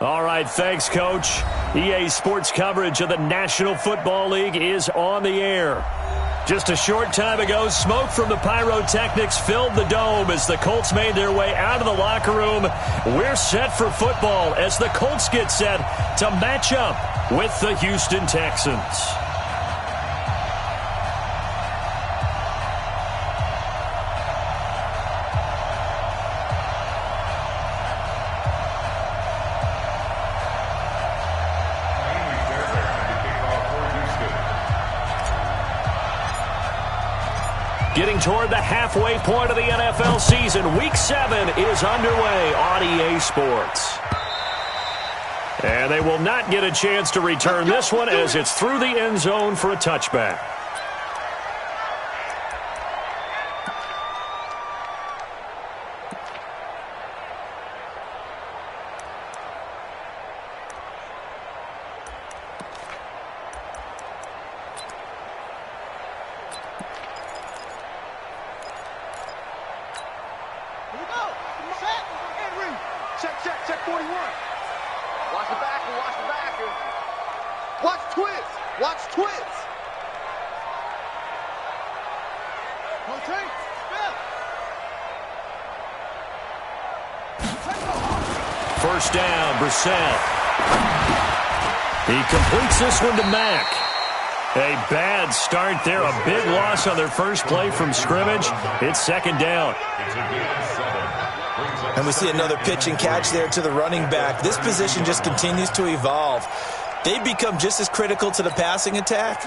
All right, thanks, Coach. EA Sports coverage of the National Football League is on the air. Just a short time ago, smoke from the pyrotechnics filled the dome as the Colts made their way out of the locker room. We're set for football as the Colts get set to match up with the Houston Texans. Getting toward the halfway point of the NFL season, Week 7 is underway on EA Sports. And they will not get a chance to return this one as it's through the end zone for a touchback. Check 41. Watch the backer, watch the backer. Watch twist, watch twist. Rotate, spin. First down, Brissett. He completes this one to Mack. A bad start there, a big loss on their first play from scrimmage. It's second down. And we see another pitch and catch there to the running back. This position just continues to evolve. They become just as critical to the passing attack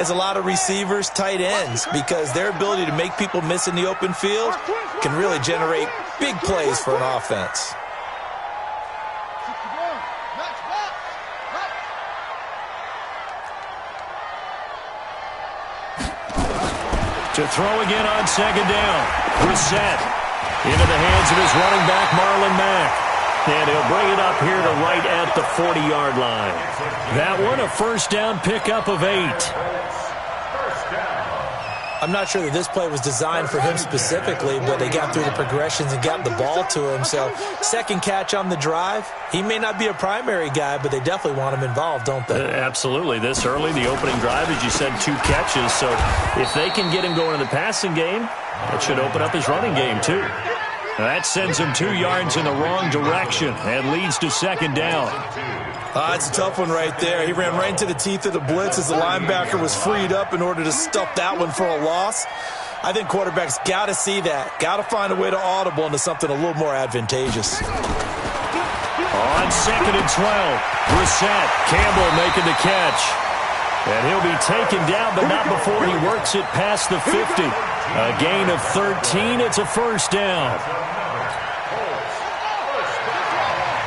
as a lot of receivers, tight ends, because their ability to make people miss in the open field can really generate big plays for an offense. To throw again on second down. Brissett. Into the hands of his running back, Marlon Mack. And he'll bring it up here to right at the 40-yard line. That one, a first down pickup of 8. I'm not sure that this play was designed for him specifically, but they got through the progressions and got the ball to him. So, second catch on the drive. He may not be a primary guy, but they definitely want him involved, don't they? Absolutely. This early, the opening drive, as you said, 2 catches. So, if they can get him going in the passing game, that should open up his running game, too. That sends him 2 yards in the wrong direction and leads to second down. It's a tough one right there. He ran right into the teeth of the blitz as the linebacker was freed up in order to stuff that one for a loss. I think quarterbacks got to see that. Got to find a way to audible into something a little more advantageous. On second and 12, Brissett, Campbell making the catch. And he'll be taken down, but not before he works it past the 50. A gain of 13. It's a first down.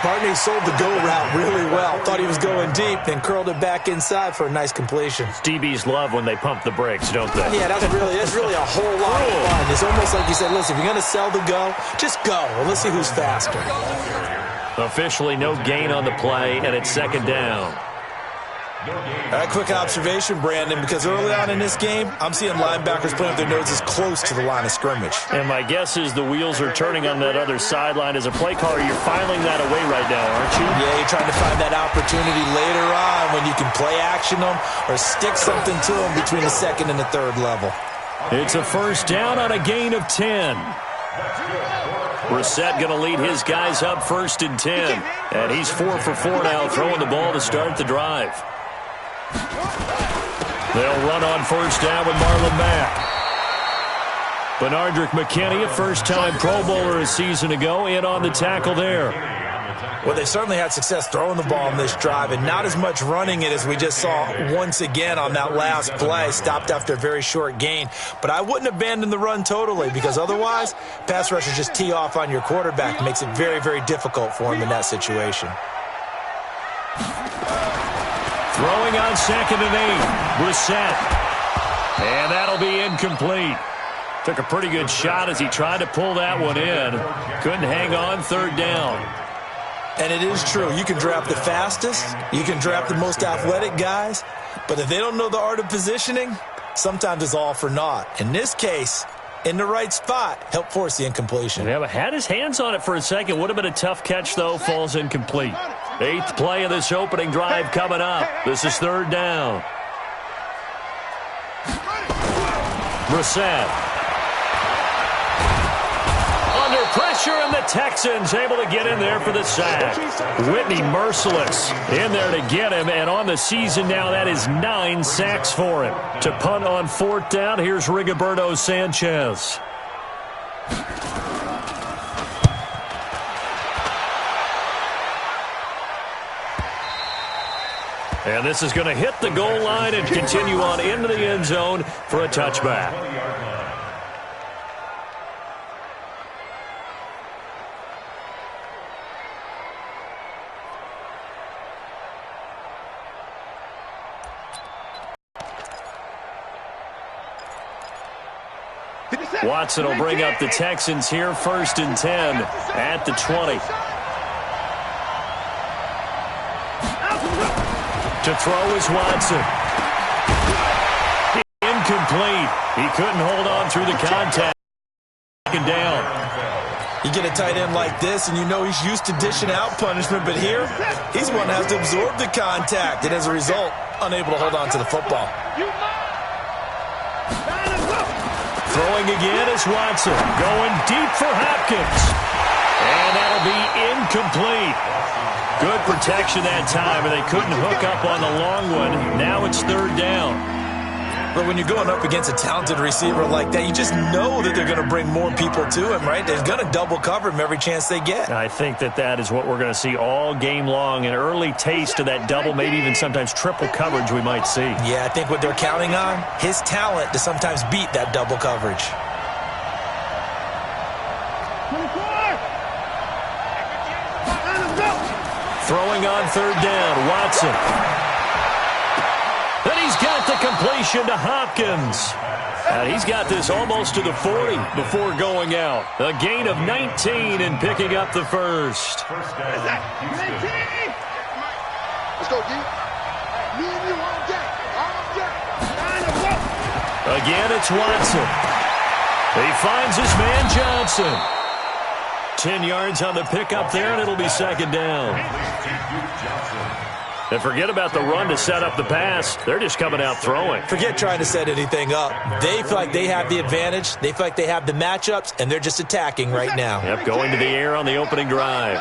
Barney sold the go route really well. Thought he was going deep, then curled it back inside for a nice completion. DBs love when they pump the brakes, don't they? Yeah, that's really a whole lot of fun. It's almost like you said, listen, if you're going to sell the go, just go. And let's see who's faster. Officially no gain on the play, and it's second down. A quick observation, Brandon, because early on in this game, I'm seeing linebackers playing with their noses close to the line of scrimmage. And my guess is the wheels are turning on that other sideline. As a play caller, you're filing that away right now, aren't you? Yeah, you're trying to find that opportunity later on when you can play action them or stick something to them between the second and the third level. It's a first down on a gain of 10. Brissett going to lead his guys up first and 10. And he's 4 for 4 now, throwing the ball to start the drive. They'll run on first down with Marlon Mack. Benardrick McKinney, a first-time Pro Bowler a season ago, in on the tackle there. Well, they certainly had success throwing the ball in this drive, and not as much running it as we just saw once again on that last play. Stopped after a very short gain. But I wouldn't abandon the run totally, because otherwise, pass rushers just tee off on your quarterback. It makes it very, very difficult for him in that situation. Throwing on second and 8, Brissett. And that'll be incomplete. Took a pretty good shot as he tried to pull that one in. Couldn't hang on, third down. And it is true. You can draft the fastest. You can draft the most athletic guys. But if they don't know the art of positioning, sometimes it's all for naught. In this case, in the right spot, helped force the incompletion. Yeah, but had his hands on it for a second. Would have been a tough catch, though. Falls incomplete. 8th play of this opening drive coming up. This is 3rd down. Brissett. Under pressure, and the Texans able to get in there for the sack. Whitney merciless in there to get him, and on the season now, that is 9 sacks for him. To punt on 4th down, here's Rigoberto Sanchez. And this is going to hit the goal line and continue on into the end zone for a touchback. Watson will bring up the Texans here, 1st and 10 at the 20. To throw is Watson. Incomplete. He couldn't hold on through the contact. Down. You get a tight end like this, and you know he's used to dishing out punishment, but here, he's one that has to absorb the contact, and as a result, unable to hold on to the football. Throwing again is Watson. Going deep for Hopkins. And that'll be incomplete. Good protection that time, and they couldn't hook up on the long one. Now it's 3rd down. But when you're going up against a talented receiver like that, you just know that they're going to bring more people to him, right? They're going to double cover him every chance they get. I think that is what we're going to see all game long. An early taste of that double, maybe even sometimes triple coverage we might see. Yeah, I think what they're counting on, his talent to sometimes beat that double coverage. Throwing on 3rd down, Watson. And he's got the completion to Hopkins. And he's got this almost to the 40 before going out. A gain of 19 and picking up the 1st. Let's go, D. Me and you all day. Again, it's Watson. He finds his man Johnson. 10 yards on the pickup there, and it'll be 2nd down. And forget about the run to set up the pass. They're just coming out throwing. Forget trying to set anything up. They feel like they have the advantage. They feel like they have the matchups, and they're just attacking right now. Yep, going to the air on the opening drive.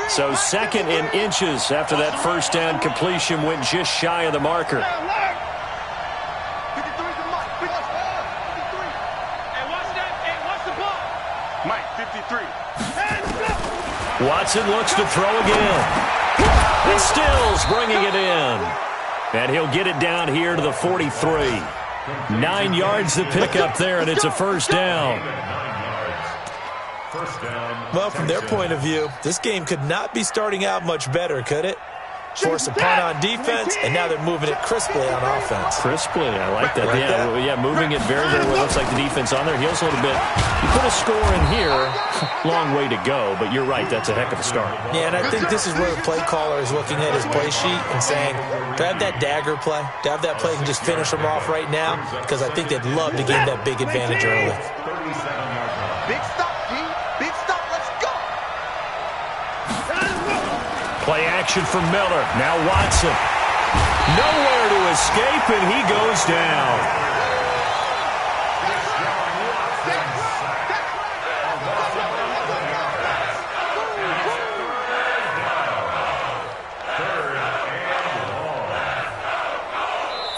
So 2nd and inches after that 1st down completion went just shy of the marker. Watson looks to throw again. And Stills bringing it in. And he'll get it down here to the 43. 9 yards to pick up there, and it's a 1st down. Well, from their point of view, this game could not be starting out much better, could it? Force a punt on defense, and now they're moving it crisply on offense. Crisply, I like that. Yeah, moving it very, very well. Looks like the defense on there heals a little bit. You put a score in here, long way to go, but you're right, that's a heck of a start. Yeah, and I think this is where the play caller is looking at his play sheet and saying, do I have that dagger play? Do I have that play and just finish them off right now? Because I think they'd love to gain that big advantage early. Big stop, G. Big stop. Let's go. Play action from Miller. Now Watson. Nowhere to escape, and he goes down.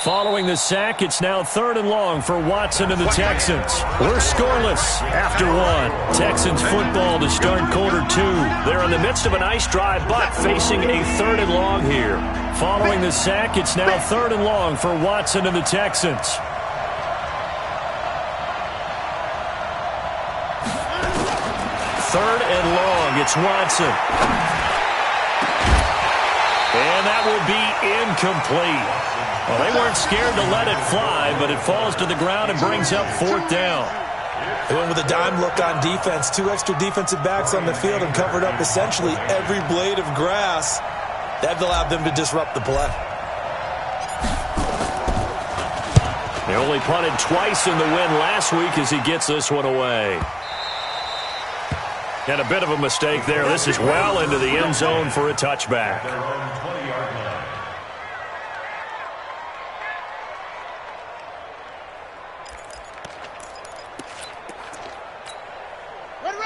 Following the sack, it's now 3rd and long for Watson and the Texans. We're scoreless after 1. Texans football to start quarter 2. They're in the midst of a nice drive, but facing a 3rd and long here. Following the sack, it's now 3rd and long for Watson and the Texans. 3rd and long, it's Watson. And that will be incomplete. Well, they weren't scared to let it fly, but it falls to the ground and brings up 4th down. They went with a dime look on defense. 2 extra defensive backs on the field and covered up essentially every blade of grass. That allowed them to disrupt the play. They only punted twice in the win last week as he gets this one away. And a bit of a mistake there. This is well into the end zone for a touchback.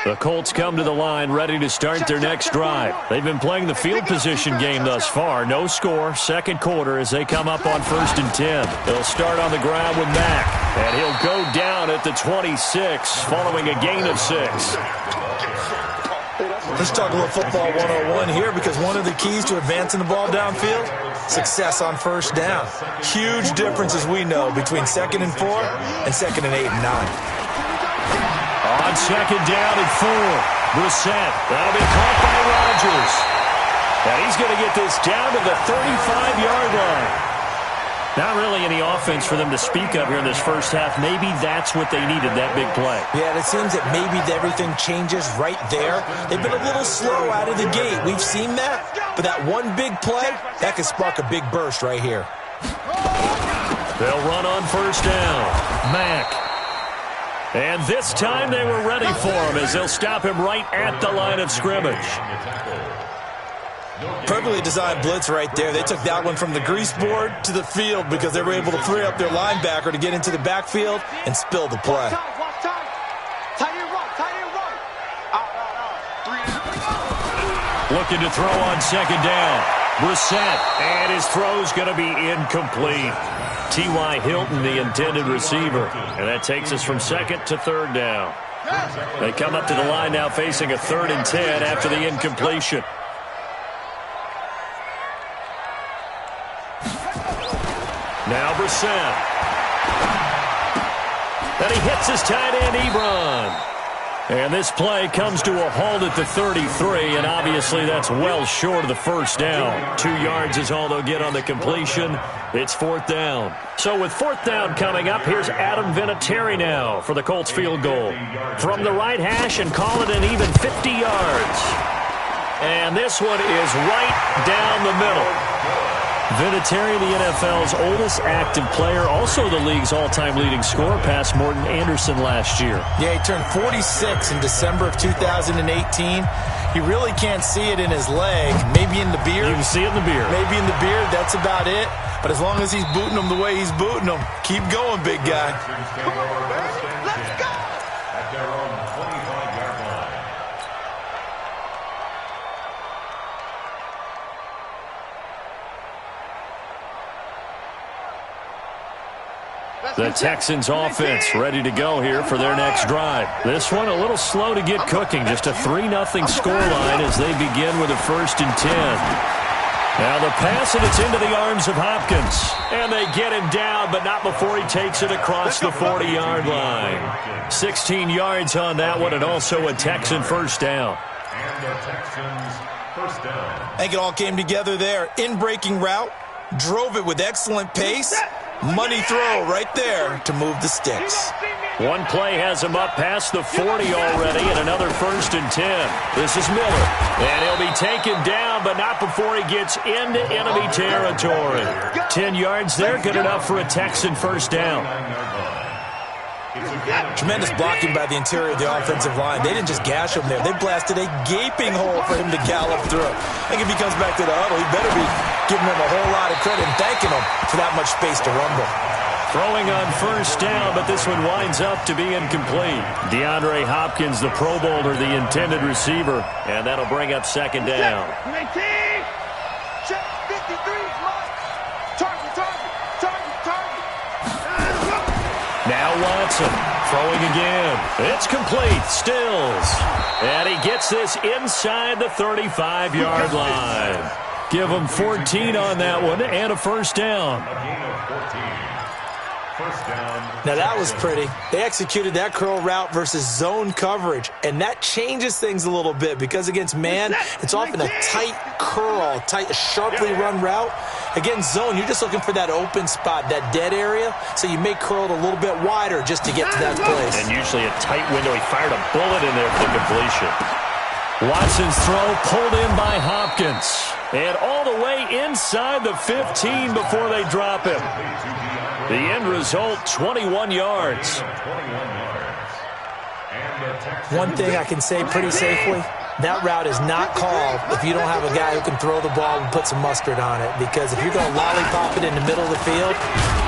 The Colts come to the line ready to start their next drive. They've been playing the field position game thus far. No score, second quarter as they come up on 1st and 10. They'll start on the ground with Mack. And he'll go down at the 26 following a gain of 6. Let's talk a little football 101 here, because one of the keys to advancing the ball downfield, success on 1st down. Huge difference, as we know, between 2nd and 4 and 2nd and 8 and 9. On 2nd down and 4, Brissett. That'll be caught by Rodgers. And he's going to get this down to the 35-yard line. Not really any offense for them to speak of here in this first half. Maybe that's what they needed, that big play. Yeah, it seems that maybe everything changes right there. They've been a little slow out of the gate. We've seen that. But that one big play, that could spark a big burst right here. They'll run on 1st down. Mack. And this time they were ready for him as they'll stop him right at the line of scrimmage. Perfectly designed blitz right there. They took that one from the grease board to the field because they were able to free up their linebacker to get into the backfield and spill the play. Looking to throw on 2nd down. Brissett, and his throw's going to be incomplete. T.Y. Hilton, the intended receiver. And that takes us from 2nd to 3rd down. They come up to the line now facing a 3rd and 10 after the incompletion. Now Brissett. And he hits his tight end, Ebron. And this play comes to a halt at the 33, and obviously that's well short of the 1st down. 2 yards is all they'll get on the completion. It's 4th down. So with 4th down coming up, here's Adam Vinatieri now for the Colts field goal. From the right hash, and call it an even 50 yards. And this one is right down the middle. Vinatieri, the NFL's oldest active player, also the league's all-time leading scorer, past Morton Anderson last year. Yeah, he turned 46 in December of 2018. He really can't see it in his leg. Maybe in the beard. You can see it in the beard. Maybe in the beard. That's about it. But as long as he's booting them the way he's booting them, keep going, big guy. Come on, baby. Let's go. At their own 25-yard line. The Texans offense ready to go here for their next drive. This one a little slow to get cooking. Just a 3-0 scoreline as they begin with a 1st and 10. Now the pass, and it's into the arms of Hopkins. And they get him down, but not before he takes it across the 40-yard line. 16 yards on that one, and also a Texan 1st down. And the Texans 1st down. I think it all came together there. In-breaking route, drove it with excellent pace. Money throw right there to move the sticks. One play has him up past the 40 already, and another 1st and 10. This is Miller, and he'll be taken down, but not before he gets into enemy territory. 10 yards there, good enough for a Texan 1st down. Tremendous blocking by the interior of the offensive line. They didn't just gash him there. They blasted a gaping hole for him to gallop through. I think if he comes back to the huddle, he better be giving him a whole lot of credit and thanking him for that much space to rumble. Throwing on 1st down, but this one winds up to be incomplete. DeAndre Hopkins, the Pro Bowler, the intended receiver, and that'll bring up 2nd down. Check 53, target. Now Watson throwing again. It's complete. Stills. And he gets this inside the 35-yard line. Give him 14 on that one and a 1st down. A gain of 14. 1st down. Now that was pretty. They executed that curl route versus zone coverage, and that changes things a little bit because against man, it's often a tight curl, sharply run route. Against zone, you're just looking for that open spot, that dead area, so you may curl it a little bit wider just to get to that place. And usually a tight window. He fired a bullet in there for the completion. Watson's throw pulled in by Hopkins. And all the way inside the 15 before they drop him. The end result, 21 yards. One thing I can say pretty safely, that route is not called if you don't have a guy who can throw the ball and put some mustard on it. Because if you're going to lollipop it in the middle of the field,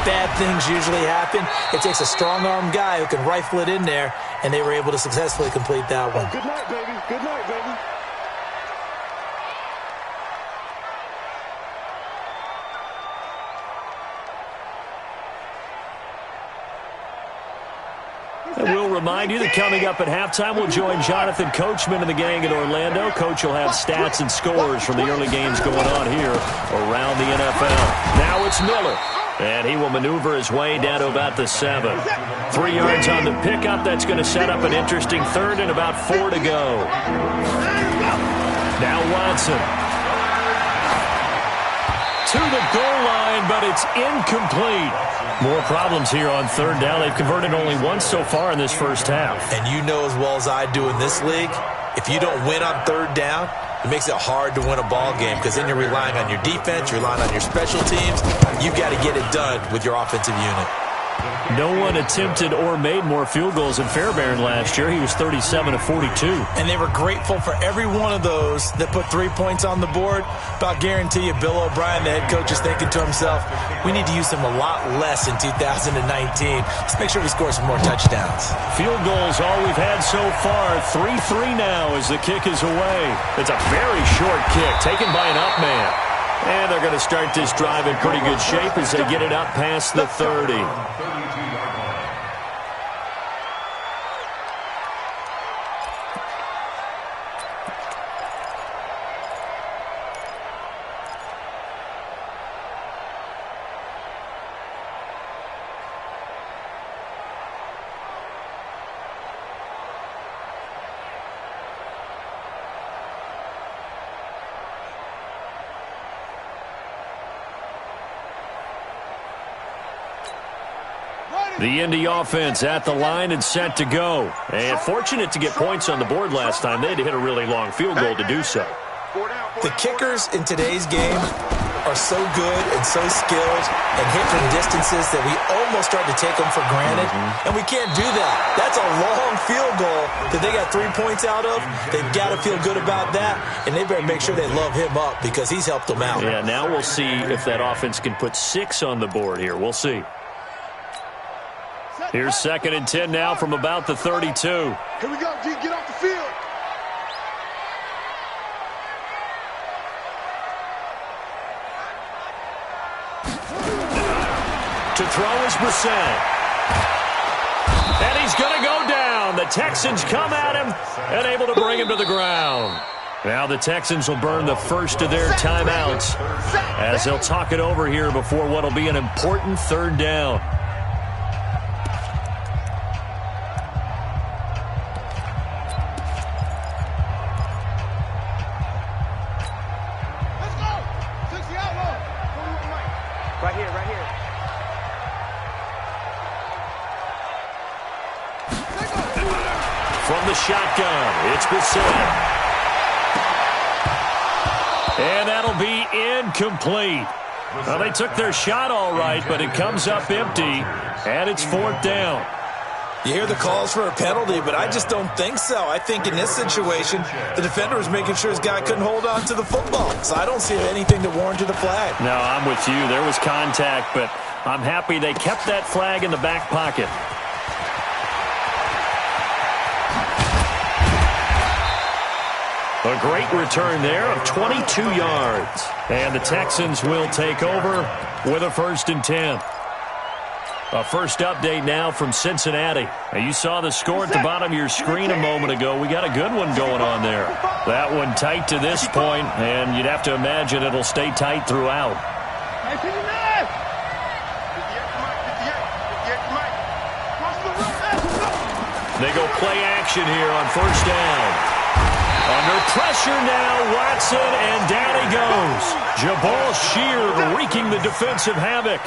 bad things usually happen. It takes a strong-armed guy who can rifle it in there, and they were able to successfully complete that one. Good night, baby. Good night, baby. And we'll remind you that coming up at halftime, we'll join Jonathan Coachman and the gang in Orlando. Coach will have stats and scores from the early games going on here around the NFL. Now it's Miller, and he will maneuver his way down to about the 7. 3 yards on the pickup. That's going to set up an interesting third and about 4 to go. Now Watson to the goal line, but it's incomplete. More problems here on third down. They've converted only once so far in this first half. And you know as well as I do in this league, if you don't win on third down, it makes it hard to win a ball game because then you're relying on your defense, you're relying on your special teams. You've got to get it done with your offensive unit. No one attempted or made more field goals than Fairbairn last year. He was 37 of 42. And they were grateful for every one of those that put 3 points on the board. But I'll guarantee you, Bill O'Brien, the head coach, is thinking to himself, we need to use him a lot less in 2019. Let's make sure we score some more touchdowns. Field goals all we've had so far. 3-3 now as the kick is away. It's a very short kick taken by an up man. And they're going to start this drive in pretty good shape as they get it up past the 30. The Indy offense at the line and set to go. And fortunate to get points on the board last time. They had to hit a really long field goal to do so. The kickers in today's game are so good and so skilled and hit from distances that we almost start to take them for granted. And we can't do that. That's a long field goal that they got 3 points out of. They've got to feel good about that, and they better make sure they love him up because he's helped them out. Yeah, now we'll see if that offense can put 6 on the board here. We'll see. Here's 2nd and 10 now from about the 32. Here we go, G. Get off the field. To throw is Brissett. And he's going to go down. The Texans come at him and able to bring him to the ground. Now the Texans will burn the first of their timeouts as they'll talk it over here before what will be an important third down. From the shotgun, it's Brissett. And that'll be incomplete. Well, they took their shot all right, but it comes up empty, and it's 4th down. You hear the calls for a penalty, but I just don't think so. I think in this situation, the defender was making sure his guy couldn't hold on to the football. So I don't see anything that warranted the flag. No, I'm with you. There was contact, but I'm happy they kept that flag in the back pocket. A great return there of 22 yards. And the Texans will take over with a 1st and 10. A first update now from Cincinnati. Now, you saw the score at the bottom of your screen a moment ago. We got a good one going on there. That one tight to this point, and you'd have to imagine it'll stay tight throughout. They go play action here on 1st down. Under pressure now, Watson, and down he goes. Jabal Sheard wreaking the defensive havoc.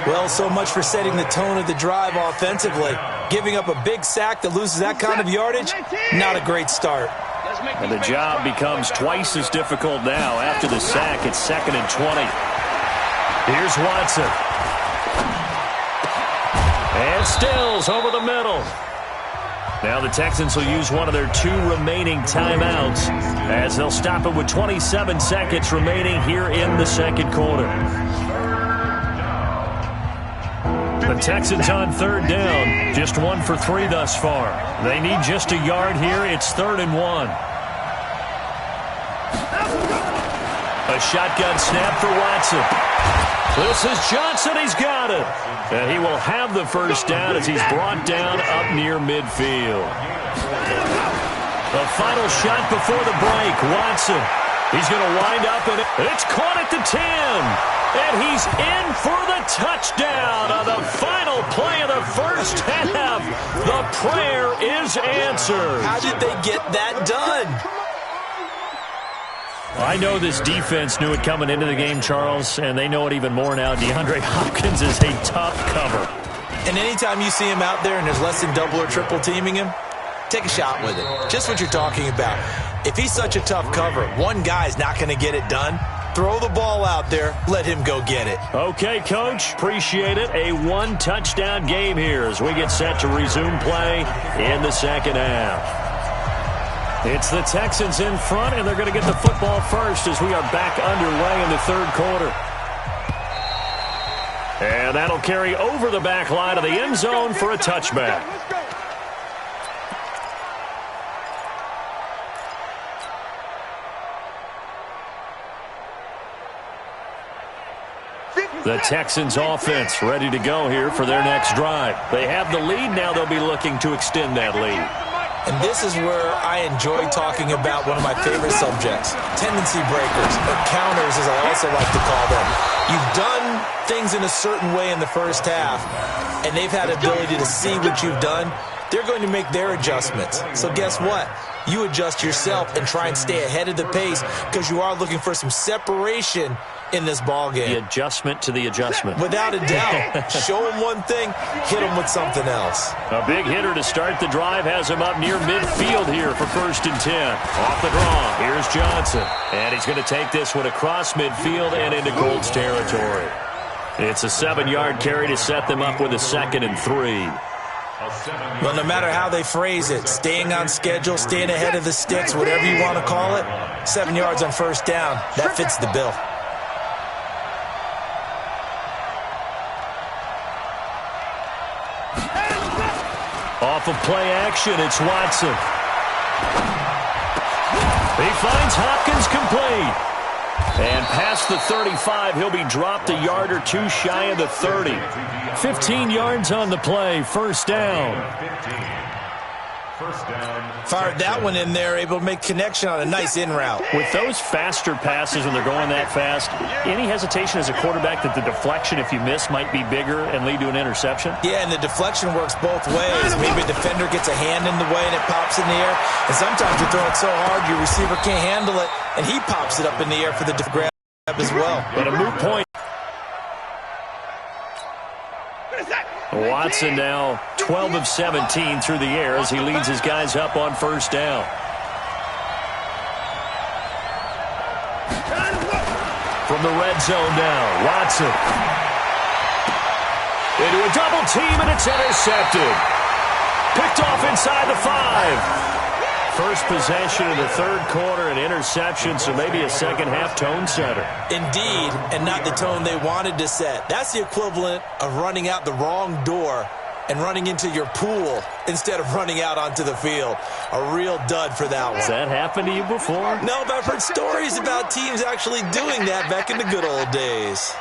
Well, so much for setting the tone of the drive offensively. Giving up a big sack that loses that kind of yardage, not a great start. And the job becomes twice as difficult now. After the sack, it's 2nd and 20. Here's Watson. And Stills over the middle. Now the Texans will use one of their 2 remaining timeouts as they'll stop it with 27 seconds remaining here in the second quarter. The Texans on 3rd down, just 1 for 3 thus far. They need just a yard here. It's 3rd and 1. A shotgun snap for Watson. This is Johnson. He's got it. And he will have the first down as he's brought down up near midfield. The final shot before the break. Watson. He's going to wind up, and it's caught at the 10. And he's in for the touchdown on the final play of the first half. The prayer is answered. How did they get that done? I know this defense knew it coming into the game, Charles, and they know it even more now. DeAndre Hopkins is a tough cover. And anytime you see him out there and there's less than double or triple teaming him, take a shot with it. Just what you're talking about. If he's such a tough cover, one guy's not going to get it done. Throw the ball out there. Let him go get it. Okay, Coach. Appreciate it. A 1-touchdown game here as we get set to resume play in the second half. It's the Texans in front, and they're going to get the football first as we are back underway in the third quarter. And that'll carry over the back line of the end zone for a touchback. The Texans offense ready to go here for their next drive. They have the lead. Now they'll be looking to extend that lead. And this is where I enjoy talking about one of my favorite subjects, tendency breakers, or counters as I also like to call them. You've done things in a certain way in the first half, and they've had ability to see what you've done. They're going to make their adjustments. So guess what? You adjust yourself and try and stay ahead of the pace because you are looking for some separation in this ball game. The adjustment to the adjustment. Without a doubt. Show him one thing, hit him with something else. A big hitter to start the drive has him up near midfield here for 1st and 10. Off the draw, here's Johnson. And he's going to take this one across midfield and into Colts territory. It's a 7-yard carry to set them up with a 2nd and 3. Well, no matter how they phrase it, staying on schedule, staying ahead of the sticks, whatever you want to call it, 7 yards on 1st down, that fits the bill. Off of play action, it's Watson. He finds Hopkins complete. And past the 35, he'll be dropped a yard or 2 shy of the 30. 15 yards on the play, 1st down. Fired that one in there, able to make connection on a nice in route. With those faster passes when they're going that fast, any hesitation as a quarterback that the deflection, if you miss, might be bigger and lead to an interception? Yeah, and the deflection works both ways. Maybe a defender gets a hand in the way and it pops in the air. And sometimes you throw it so hard your receiver can't handle it, and he pops it up in the air for the grab as well. But a moot point. Watson now 12 of 17 through the air as he leads his guys up on 1st down. From the red zone now, Watson. Into a double team, and it's intercepted. Picked off inside the 5. First possession of the third quarter, an interception, so maybe a second-half tone setter. Indeed, and not the tone they wanted to set. That's the equivalent of running out the wrong door and running into your pool instead of running out onto the field. A real dud for that one. Has that happened to you before? No, but I've heard stories about teams actually doing that back in the good old days.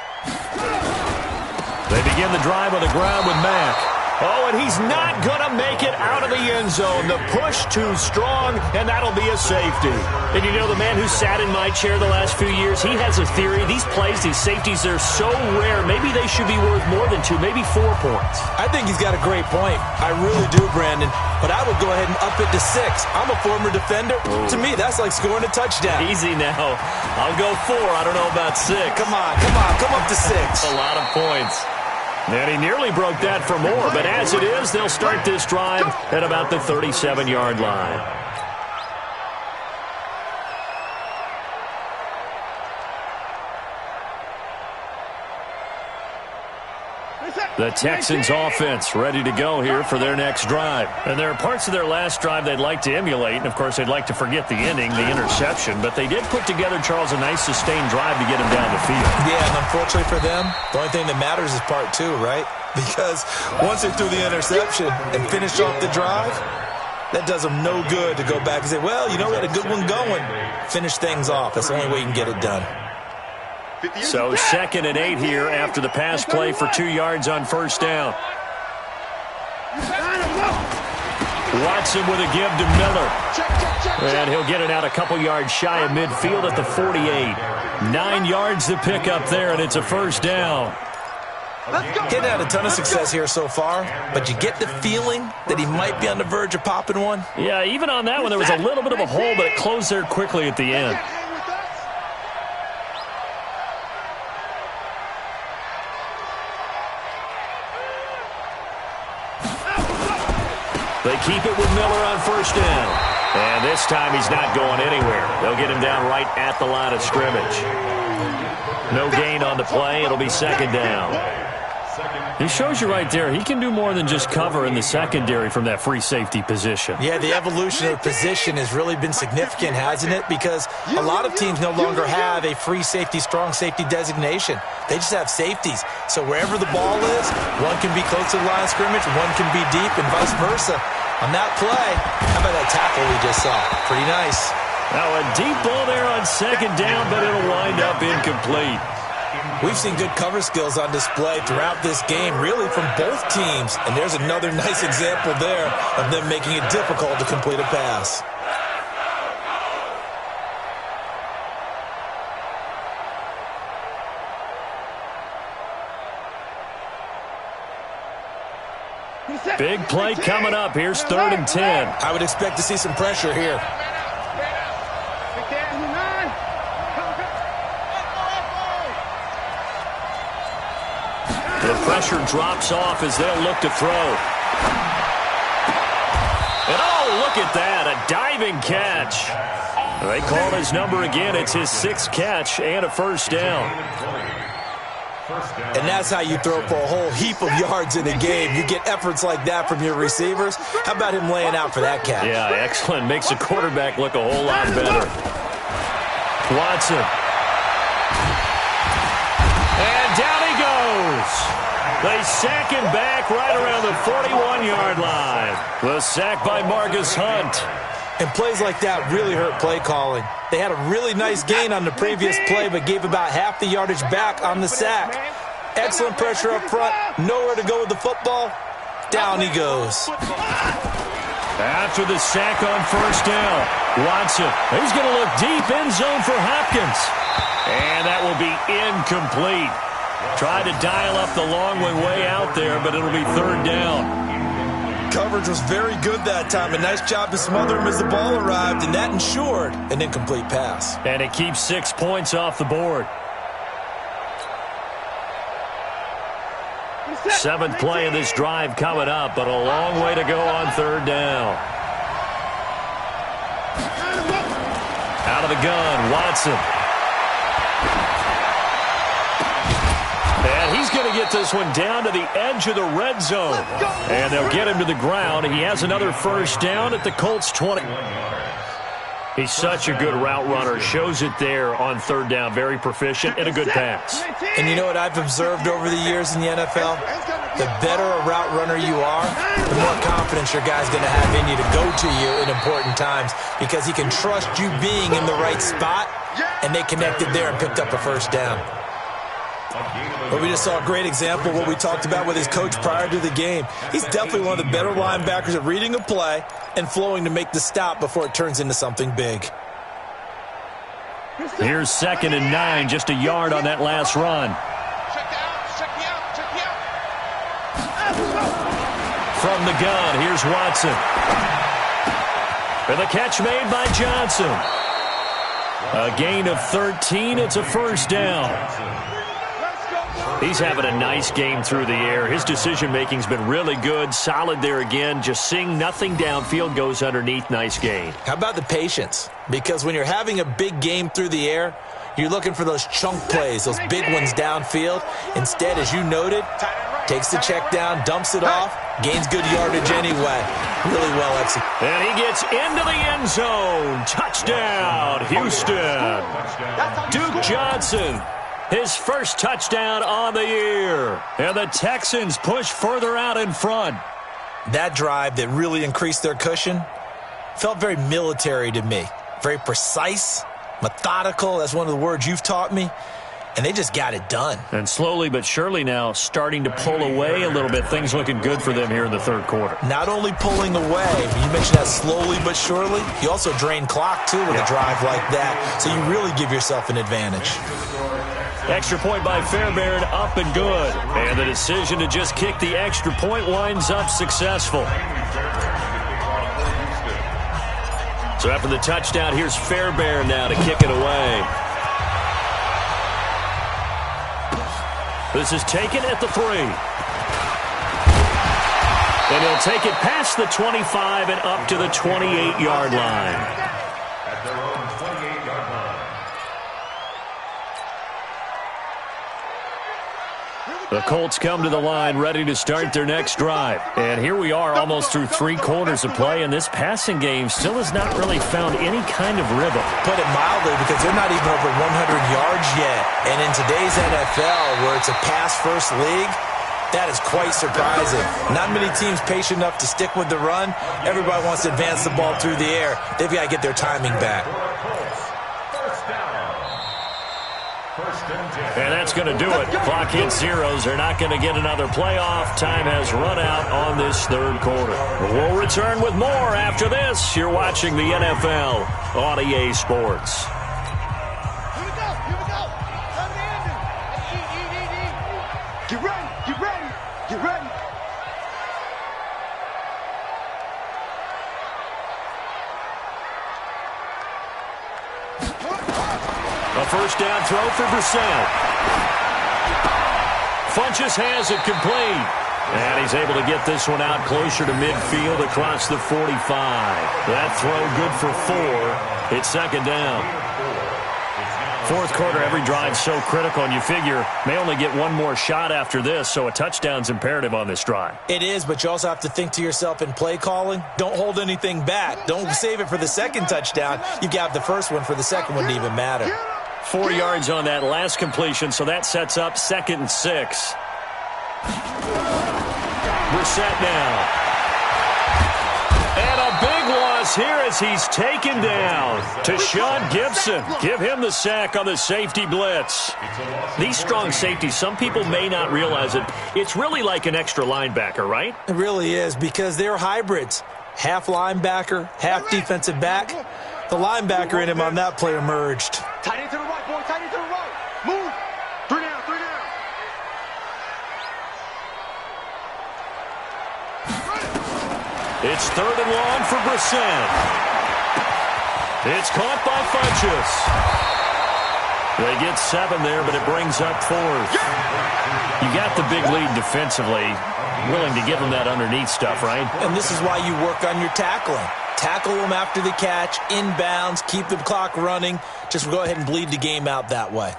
They begin the drive on the ground with Mack. Oh, and he's not going to make it out of the end zone. The push too strong, and that'll be a safety. And you know, the man who sat in my chair the last few years, he has a theory. These plays, these safeties, they're so rare. Maybe they should be worth more than 2, maybe 4 points. I think he's got a great point. I really do, Brandon. But I would go ahead and up it to 6. I'm a former defender. Ooh. To me, that's like scoring a touchdown. Easy now. I'll go 4. I don't know about 6. Come on. Come up to 6. A lot of points. And he nearly broke that for more, but as it is, they'll start this drive at about the 37-yard line. The Texans offense ready to go here for their next drive. And there are parts of their last drive they'd like to emulate. And, of course, they'd like to forget the ending, the interception. But they did put together, Charles, a nice sustained drive to get him down the field. Yeah, and unfortunately for them, the only thing that matters is part two, right? Because once they threw the interception and finished off the drive, that does them no good to go back and say, well, you know, we had a good one going. Finish things off. That's the only way you can get it done. So 2nd and 8 here after the pass play for 2 yards on first down. Watson with a give to Miller. And he'll get it out a couple yards shy of midfield at the 48. 9 yards to pick up there, and it's a first down. Getting had a ton of success here so far, but you get the feeling that he might be on the verge of popping one. Yeah, even on that one, there was a little bit of a hole, but it closed there quickly at the end. They keep it with Miller on first down. And this time he's not going anywhere. They'll get him down right at the line of scrimmage. No gain on the play. It'll be 2nd down. He shows you right there, he can do more than just cover in the secondary from that free safety position. Yeah, the evolution of the position has really been significant, hasn't it? Because a lot of teams no longer have a free safety, strong safety designation. They just have safeties. So wherever the ball is, one can be close to the line of scrimmage, one can be deep, and vice versa. On that play, how about that tackle we just saw? Pretty nice. Now a deep ball there on 2nd down, but it'll wind up incomplete. We've seen good cover skills on display throughout this game, really from both teams. And there's another nice example there of them making it difficult to complete a pass. Big play coming up. Here's 3rd and 10. I would expect to see some pressure here. The pressure drops off as they'll look to throw. And oh, look at that, a diving catch. They call his number again. It's his 6th catch and a first down. And that's how you throw for a whole heap of yards in a game. You get efforts like that from your receivers. How about him laying out for that catch? Yeah, excellent. Makes the quarterback look a whole lot better. Watson. And down he goes. They sack him back right around the 41-yard line. The sack by Marcus Hunt. And plays like that really hurt play calling. They had a really nice gain on the previous play, but gave about half the yardage back on the sack. Excellent pressure up front. Nowhere to go with the football. Down he goes. After the sack on first down, Watson. He's going to look deep end zone for Hopkins. And that will be incomplete. Tried to dial up the long way out there, but it'll be 3rd down. Coverage was very good that time. A nice job to smother him as the ball arrived, and that ensured an incomplete pass. And it keeps 6 points off the board. 7th play of this drive coming up, but a long way to go on 3rd down. Out of the gun, Watson. And he's going to get this one down to the edge of the red zone. And they'll get him to the ground. He has another first down at the Colts 20. He's such a good route runner. Shows it there on 3rd down. Very proficient and a good pass. And you know what I've observed over the years in the NFL? The better a route runner you are, the more confidence your guy's going to have in you to go to you in important times, because he can trust you being in the right spot, and they connected there and picked up a first down. But we just saw a great example of what we talked about with his coach prior to the game. He's definitely one of the better linebackers at reading a play and flowing to make the stop before it turns into something big. Here's 2nd and 9, just a yard on that last run. From the gun, here's Watson. And the catch made by Johnson. A gain of 13, it's a first down. He's having a nice game through the air. His decision-making's been really good. Solid there again. Just seeing nothing downfield, goes underneath. Nice gain. How about the patience? Because when you're having a big game through the air, you're looking for those chunk plays, those big ones downfield. Instead, as you noted, Takes the check down, dumps it off, gains good yardage anyway. Really well executed. And he gets into the end zone. Touchdown, Houston. Duke Johnson, his first touchdown on the year. And the Texans push further out in front. That drive that really increased their cushion felt very military to me. Very precise, methodical. That's one of the words you've taught me. And they just got it done. And slowly but surely now starting to pull away a little bit. Things looking good for them here in the third quarter. Not only pulling away, you mentioned that slowly but surely. You also drain clock, too, with a drive like that. So you really give yourself an advantage. Extra point by Fairbairn, up and good. And the decision to just kick the extra point winds up successful. So after the touchdown, here's Fairbairn now to kick it away. This is taken at the 3. And he'll take it past the 25 and up to the 28-yard line. At their own 28-yard line. The Colts come to the line ready to start their next drive. And here we are almost through 3 quarters of play, and this passing game still has not really found any kind of rhythm. Put it mildly, because they're not even over 100 yards yet. And in today's NFL, where it's a pass-first league, that is quite surprising. Not many teams patient enough to stick with the run. Everybody wants to advance the ball through the air. They've got to get their timing back. And that's going to do it. Clock hits zeros. They're not going to get another playoff. Time has run out on this third quarter. We'll return with more after this. You're watching the NFL on EA Sports. Here we go. Come in. Eat. Get ready. A first down throw for Brissett. Funchess has it complete. And he's able to get this one out closer to midfield across the 45. That throw good for 4. It's second down. Fourth quarter, every drive's so critical, and you figure may only get one more shot after this, so a touchdown's imperative on this drive. It is, but you also have to think to yourself in play calling, don't hold anything back. Don't save it for the second touchdown. You got the first one for the second one to even matter. 4 yards on that last completion, so that sets up 2nd and 6. Brissett now. And a big loss here as he's taken down. Tashawn Gibson, give him the sack on the safety blitz. These strong safeties, some people may not realize it. It's really like an extra linebacker, right? It really is, because they're hybrids. Half linebacker, half defensive back. The linebacker in him on that play emerged. Tight end to the right, boy. Tight end to the right. Move. 3 down. It's 3rd and long for Brissett. It's caught by Funchess. They get 7 there, but it brings up 4th. You got the big lead defensively. Willing to give them that underneath stuff, right? And this is why you work on your tackling. Tackle them after the catch, inbounds, keep the clock running. Just go ahead and bleed the game out that way.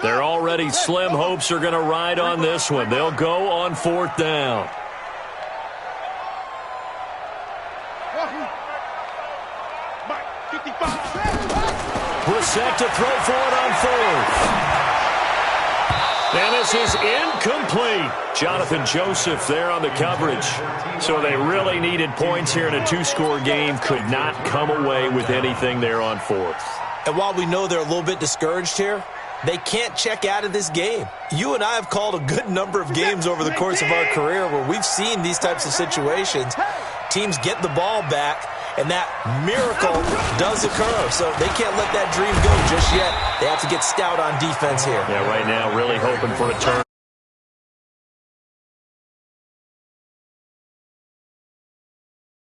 They're already slim hopes are going to ride on this one. They'll go on 4th down. Brissett to throw for it on 4th. And this is incomplete. Jonathan Joseph there on the coverage. So they really needed points here in a 2-score game. Could not come away with anything there on 4th. And while we know they're a little bit discouraged here, they can't check out of this game. You and I have called a good number of games over the course of our career where we've seen these types of situations. Teams get the ball back, and that miracle does occur. So they can't let that dream go just yet. They have to get stout on defense here. Yeah, right now really hoping for a turn.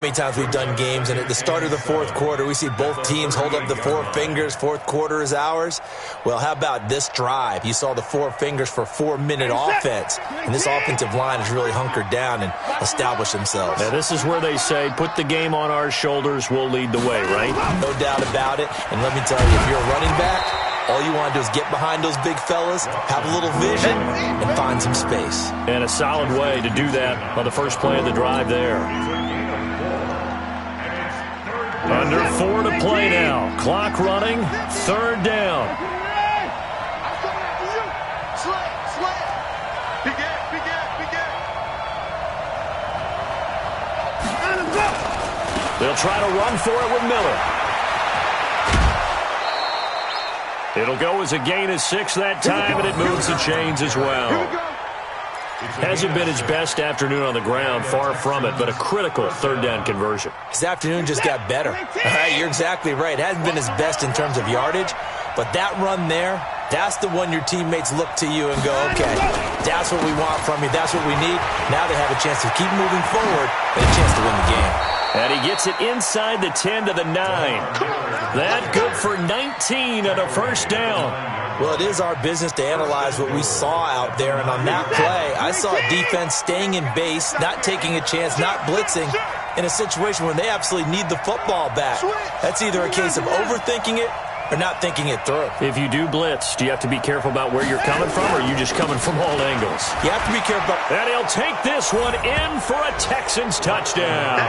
Many times we've done games, and at the start of the fourth quarter, we see both teams hold up the four fingers. Fourth quarter is ours. Well, how about this drive? You saw the four fingers for 4-minute offense, and this offensive line has really hunkered down and established themselves. Now, this is where they say, put the game on our shoulders, we'll lead the way, right? No doubt about it, and let me tell you, if you're a running back, all you want to do is get behind those big fellas, have a little vision, and find some space. And a solid way to do that on the first play of the drive there. Under 4 to play now. Clock running. Third down. They'll try to run for it with Miller. It'll go as a gain of 6 that time, and it moves the chains as well. Hasn't been his best afternoon on the ground, far from it, but a critical third down conversion. His afternoon just got better. All right, you're exactly right. It hasn't been his best in terms of yardage, but that run there, that's the one your teammates look to you and go, okay, that's what we want from you. That's what we need. Now they have a chance to keep moving forward and a chance to win the game. And he gets it inside the 10 to the 9. That good for 19 and a first down. Well, it is our business to analyze what we saw out there, and on that play, I saw a defense staying in base, not taking a chance, not blitzing, in a situation where they absolutely need the football back. That's either a case of overthinking it or not thinking it through. If you do blitz, do you have to be careful about where you're coming from, or are you just coming from all angles? You have to be careful. And he'll take this one in for a Texans touchdown.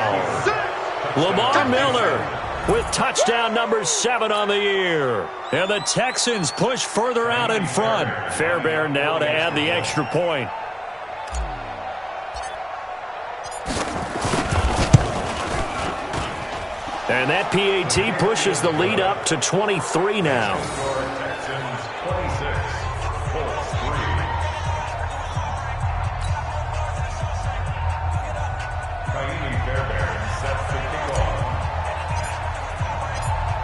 Lamar Miller with touchdown number 7 on the year. And the Texans push further out in front. Fairbairn now to add the extra point. And that PAT pushes the lead up to 23 now.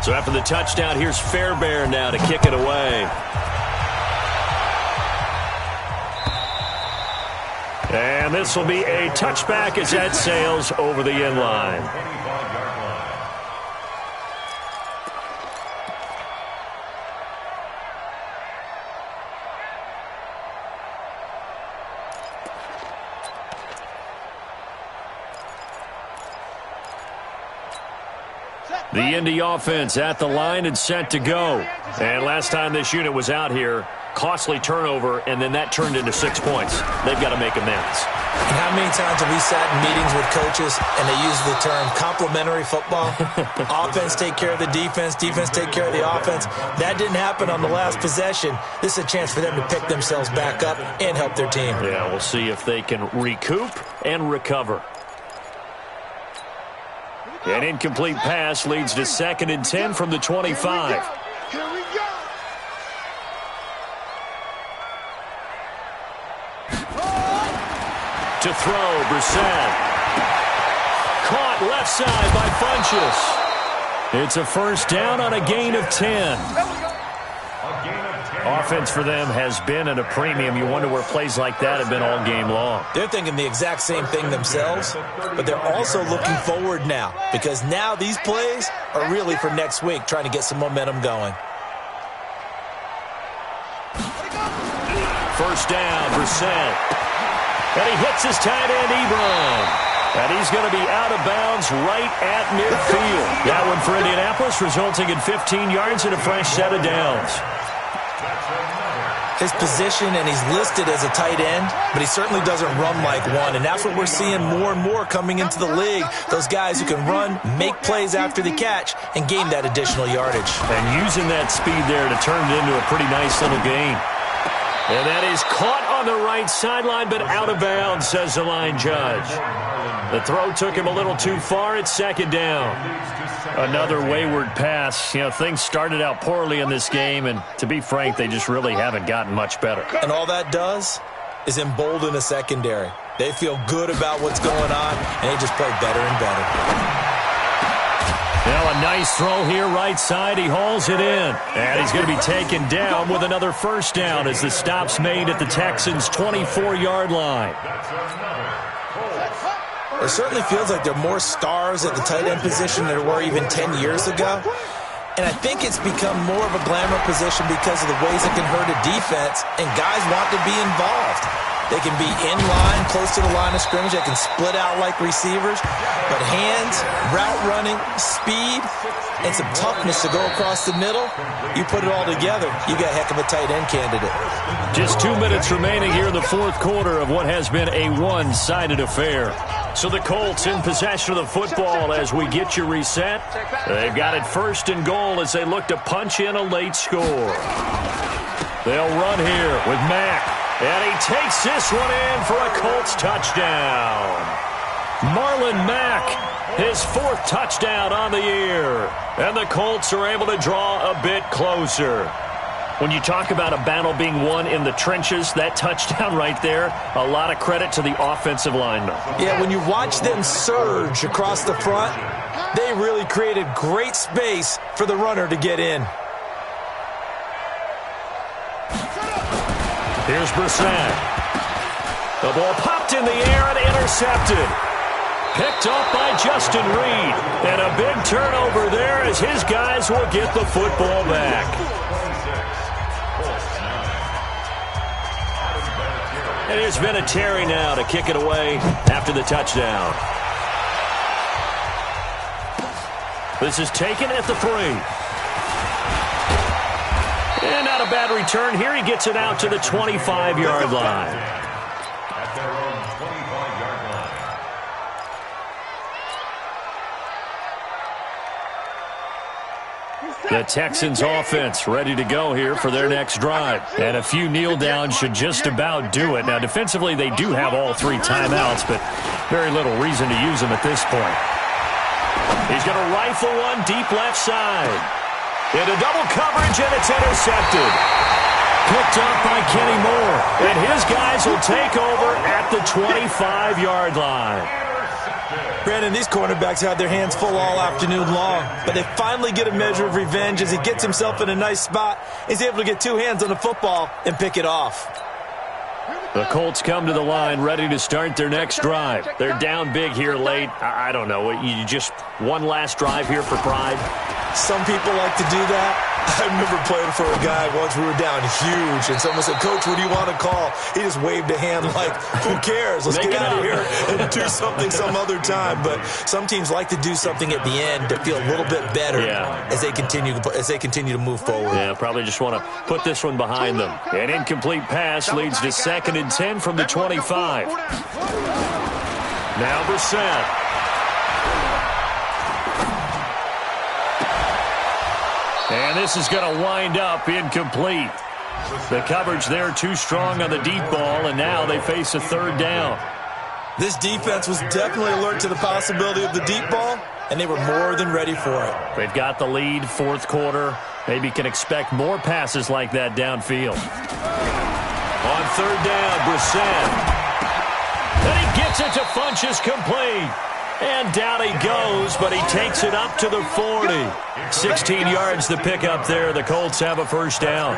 So after the touchdown, here's Fairbairn now to kick it away. And this will be a touchback as that sails over the end line. The Indy offense at the line and set to go. And last time this unit was out here, costly turnover, and then that turned into 6 points. They've got to make amends. And how many times have we sat in meetings with coaches and they use the term complementary football? Offense take care of the defense, defense take care of the offense. That didn't happen on the last possession. This is a chance for them to pick themselves back up and help their team. Yeah, we'll see if they can recoup and recover. An incomplete pass leads to 2nd and 10 from the 25. Here we go. To throw, Brissett. Caught left side by Funchess. It's a first down on a gain of 10. Offense for them has been at a premium. You wonder where plays like that have been all game long. They're thinking the exact same thing themselves, but they're also looking forward now, because now these plays are really for next week, trying to get some momentum going. First down, Brissett. And he hits his tight end, Ebron. And he's going to be out of bounds right at midfield. That one for Indianapolis, resulting in 15 yards and a fresh set of downs. His position, and he's listed as a tight end, but he certainly doesn't run like one, and that's what we're seeing more and more coming into the league. Those guys who can run, make plays after the catch, and gain that additional yardage. And using that speed there to turn it into a pretty nice little gain. And that is caught on the right sideline, but out of bounds, says the line judge. The throw took him a little too far. It's 2nd down. Another wayward pass. You know, things started out poorly in this game, and to be frank, they just really haven't gotten much better. And all that does is embolden the secondary. They feel good about what's going on, and they just play better and better. Now a nice throw here, right side. He hauls it in. And he's going to be taken down with another first down as the stop's made at the Texans' 24-yard line. It certainly feels like there are more stars at the tight end position than there were even 10 years ago. And I think it's become more of a glamour position because of the ways it can hurt a defense, and guys want to be involved. They can be in line, close to the line of scrimmage. They can split out like receivers. But hands, route running, speed, and some toughness to go across the middle, you put it all together, you got a heck of a tight end candidate. Just 2 minutes remaining here in the fourth quarter of what has been a one-sided affair. So the Colts in possession of the football as we get you reset. They've got it first and goal as they look to punch in a late score. They'll run here with Mack. And he takes this one in for a Colts touchdown. Marlon Mack, his fourth touchdown on the year. And the Colts are able to draw a bit closer. When you talk about a battle being won in the trenches, that touchdown right there, a lot of credit to the offensive linemen. Yeah, when you watch them surge across the front, they really created great space for the runner to get in. Here's Brissett. The ball popped in the air and intercepted. Picked up by Justin Reed. And a big turnover there as his guys will get the football back. And here's Vinatieri now to kick it away after the touchdown. This is taken at the 3. And not a bad return here. He gets it out to the 25-yard line. At their own 25-yard line. The Texans offense ready to go here for their next drive. And a few kneel downs should just about do it. Now, defensively, they do have all 3 timeouts, but very little reason to use them at this point. He's going to rifle one deep left side. Into double coverage, and it's intercepted. Picked up by Kenny Moore. And his guys will take over at the 25-yard line. Brandon, these cornerbacks had their hands full all afternoon long, but they finally get a measure of revenge as he gets himself in a nice spot. He's able to get 2 hands on the football and pick it off. The Colts come to the line ready to start their next drive. They're down big here late. I don't know. You just one last drive here for pride? Some people like to do that. I remember playing for a guy once. We were down huge, and someone said, "Coach, what do you want to call?" He just waved a hand like, "Who cares? Let's get out of here and do something some other time." But some teams like to do something at the end to feel a little bit better as they continue to move forward. Yeah, probably just want to put this one behind them. An incomplete pass leads to 2nd and 10 from the 25. Now Brissett. And this is going to wind up incomplete. The coverage there too strong on the deep ball, and now they face a 3rd down. This defense was definitely alert to the possibility of the deep ball, and they were more than ready for it. They've got the lead, 4th quarter. Maybe can expect more passes like that downfield. On 3rd down, Brissett. And he gets it to Funchess complete. And down he goes, but he takes it up to the 40. 16 yards to pick up there. The Colts have a 1st down.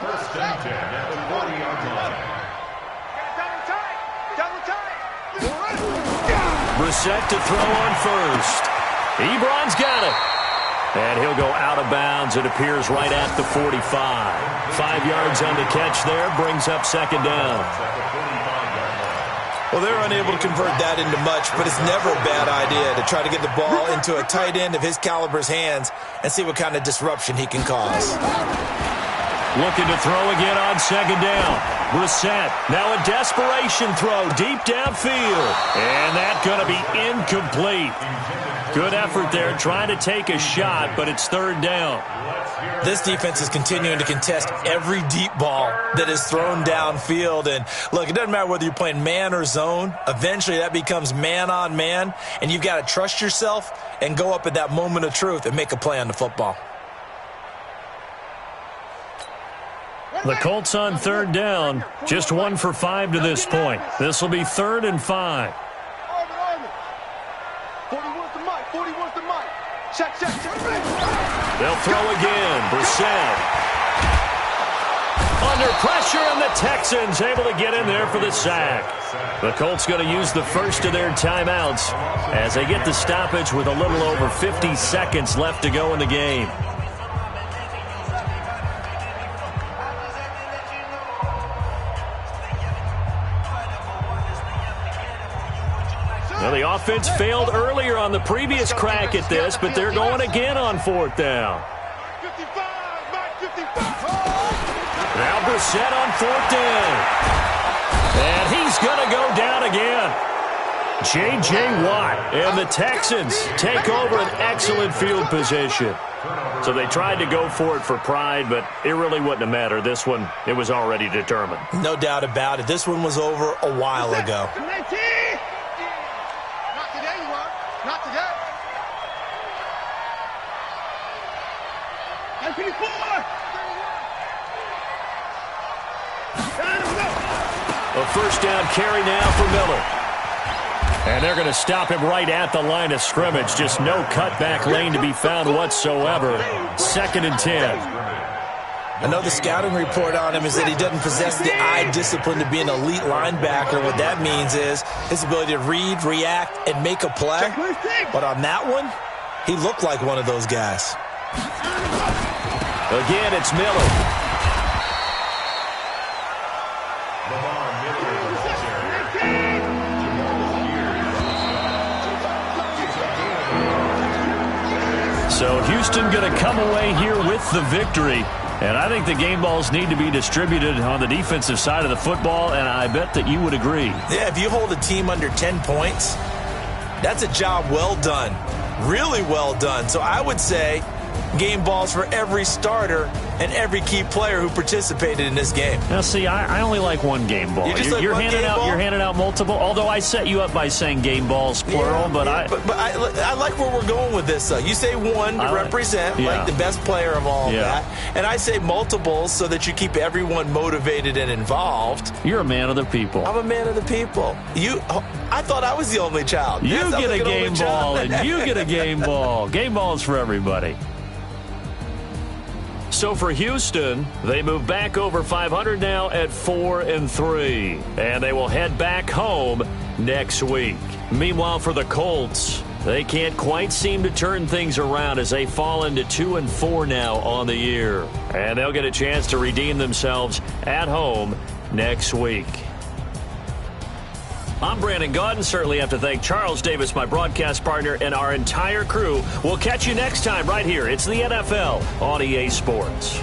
First and 10 at the 40-yard line. Brissett to throw on 1st. Ebron's got it. And he'll go out of bounds. It appears right at the 45. 5 yards on the catch there. Brings up 2nd down. Well, they're unable to convert that into much, but it's never a bad idea to try to get the ball into a tight end of his caliber's hands and see what kind of disruption he can cause. Looking to throw again on 2nd down. Brissett, now a desperation throw deep downfield. And that's going to be incomplete. Good effort there, trying to take a shot, but it's 3rd down. This defense is continuing to contest every deep ball that is thrown downfield. And, look, it doesn't matter whether you're playing man or zone. Eventually that becomes man on man, and you've got to trust yourself and go up at that moment of truth and make a play on the football. The Colts on 3rd down, just 1 for 5 to this point. This will be 3rd and 5. 41's the mic. 41's the mic. Check. They'll throw again. Brissett. Under pressure, and the tech Texans able to get in there for the sack. The Colts going to use the first of their timeouts as they get the stoppage with a little over 50 seconds left to go in the game. Well, the offense failed earlier on the previous crack at this, but they're going again on fourth down. Now Brissett on fourth down. And he's going to go down again. J.J. Watt and the Texans take over an excellent field position. So they tried to go for it for pride, but it really wouldn't have mattered. This one, it was already determined. No doubt about it. This one was over a while ago. Not today, you are. Not today. A first down carry now for Miller. And they're going to stop him right at the line of scrimmage. Just no cutback lane to be found whatsoever. 2nd and 10. I know the scouting report on him is that he doesn't possess the eye discipline to be an elite linebacker. What that means is his ability to read, react, and make a play. But on that one, he looked like one of those guys. Again, it's Miller. So Houston going to come away here with the victory. And I think the game balls need to be distributed on the defensive side of the football, and I bet that you would agree. Yeah, if you hold a team under 10 points, that's a job well done. Really well done. So I would say game balls for every starter and every key player who participated in this game. Now, see, I only like one game ball. You're handing out multiple, although I set you up by saying game balls, plural. But I like where we're going with this, though. You say one to represent, like the best player of all of that. And I say multiples so that you keep everyone motivated and involved. You're a man of the people. I'm a man of the people. I thought I was the only child. You get a game ball, and you get a game ball. Game balls for everybody. So for Houston, they move back over 500 now at 4-3, and they will head back home next week. Meanwhile, for the Colts, they can't quite seem to turn things around as they fall into 2-4 now on the year, and they'll get a chance to redeem themselves at home next week. I'm Brandon Gaudin. Certainly have to thank Charles Davis, my broadcast partner, and our entire crew. We'll catch you next time right here. It's the NFL on EA Sports.